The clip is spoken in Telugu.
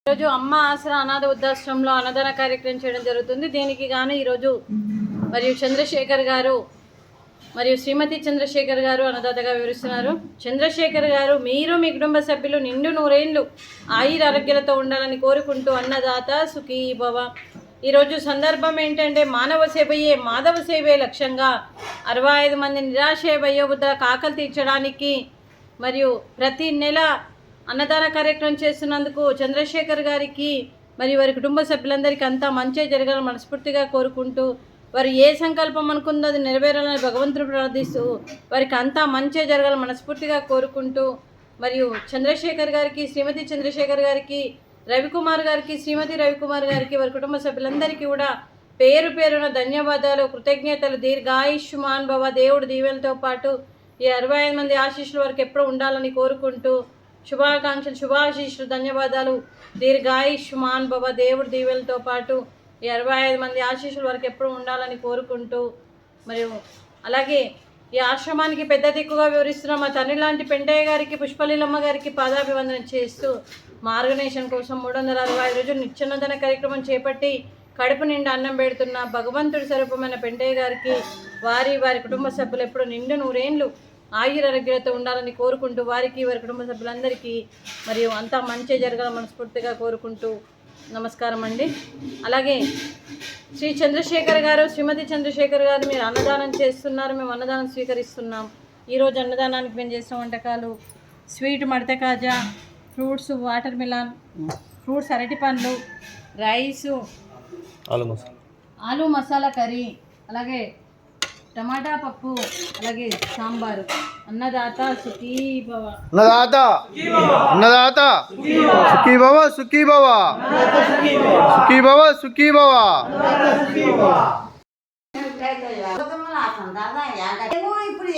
ఈరోజు అమ్మ ఆసరా అనాథ వృద్ధాశ్రమంలో అన్నదాన కార్యక్రమం చేయడం జరుగుతుంది. దీనికి గాను ఈరోజు మరియు చంద్రశేఖర్ గారు మరియు శ్రీమతి చంద్రశేఖర్ గారు అన్నదాతగా వివరిస్తున్నారు. చంద్రశేఖర్ గారు మీరు మీ కుటుంబ సభ్యులు నిండు నూరేళ్లు ఆయుర ఆరోగ్యాలతో ఉండాలని కోరుకుంటూ అన్నదాత సుఖీ భవ. ఈరోజు సందర్భం ఏంటంటే మానవ సేవయే మాధవ సేవే లక్ష్యంగా 65 మంది నిరాశ వయోవృద్ధుల ఆకలి తీర్చడానికి మరియు ప్రతి నెల అన్నదాన కార్యక్రమం చేస్తున్నందుకు చంద్రశేఖర్ గారికి మరియు వారి కుటుంబ సభ్యులందరికీ అంతా మంచి జరగాలని మనస్ఫూర్తిగా కోరుకుంటూ వారు ఏ సంకల్పం అనుకుందో అది నెరవేరాలని భగవంతుడు ప్రార్థిస్తూ వారికి అంతా మంచి జరగాలని మనస్ఫూర్తిగా కోరుకుంటూ మరియు చంద్రశేఖర్ గారికి శ్రీమతి చంద్రశేఖర్ గారికి రవికుమార్ గారికి శ్రీమతి రవికుమార్ గారికి వారి కుటుంబ సభ్యులందరికీ కూడా పేరు పేరున ధన్యవాదాలు, కృతజ్ఞతలు. దీర్ఘాయుష్మాన్ భవ. దేవుడు దీవెనలతో పాటు ఈ 65 మంది ఆశీస్సులు వారికి ఎప్పుడూ ఉండాలని కోరుకుంటూ శుభాకాంక్షలు, శుభాశీస్సులు, ధన్యవాదాలు. దీర్ఘాయుష్మాన్ భవ. దేవుడు దీవెనలతో పాటు ఈ 65 మంది ఆశీస్సులు వారికి ఎప్పుడూ ఉండాలని కోరుకుంటూ మరియు అలాగే ఈ ఆశ్రమానికి పెద్ద దిక్కుగా వివరిస్తున్న మా తండ్రి లాంటి పెంటయ్య గారికి, పుష్పలీలమ్మ గారికి పాదాభివందనం చేస్తూ మా ఆర్గనైజేషన్ కోసం 365 రోజులు నిత్యాన్నదాన కార్యక్రమం చేపట్టి కడుపు నిండా అన్నం పెడుతున్న భగవంతుడి స్వరూపమైన పెంటయ్య గారికి వారి కుటుంబ సభ్యులు ఎప్పుడు నిండు నూరేండ్లు ఆయురారోగ్యాలతో ఉండాలని కోరుకుంటూ వారికి వారి కుటుంబ సభ్యులందరికీ మరియు అంతా మంచి జరగాలని మనస్ఫూర్తిగా కోరుకుంటూ నమస్కారం అండి. అలాగే శ్రీ చంద్రశేఖర్ గారు, శ్రీమతి చంద్రశేఖర్ గారు మీరు అన్నదానం చేస్తున్నారు, మేము అన్నదానం స్వీకరిస్తున్నాం. ఈరోజు అన్నదానానికి మేము చేసిన వంటకాలు స్వీట్ మడత కాజా, ఫ్రూట్స్ వాటర్ మిలాన్, ఫ్రూట్స్ అరటి పండ్లు, రైసు, ఆలు మసాలా కర్రీ, అలాగే టమాటా పప్పు, అలాగే సాంబారు. అన్నదాత సుఖీ భవ. అన్నదాత అన్నదాత సుఖీ భవ, సుఖీ భవ, సుఖీ భవ, సుఖీ భవ. ఇప్పుడు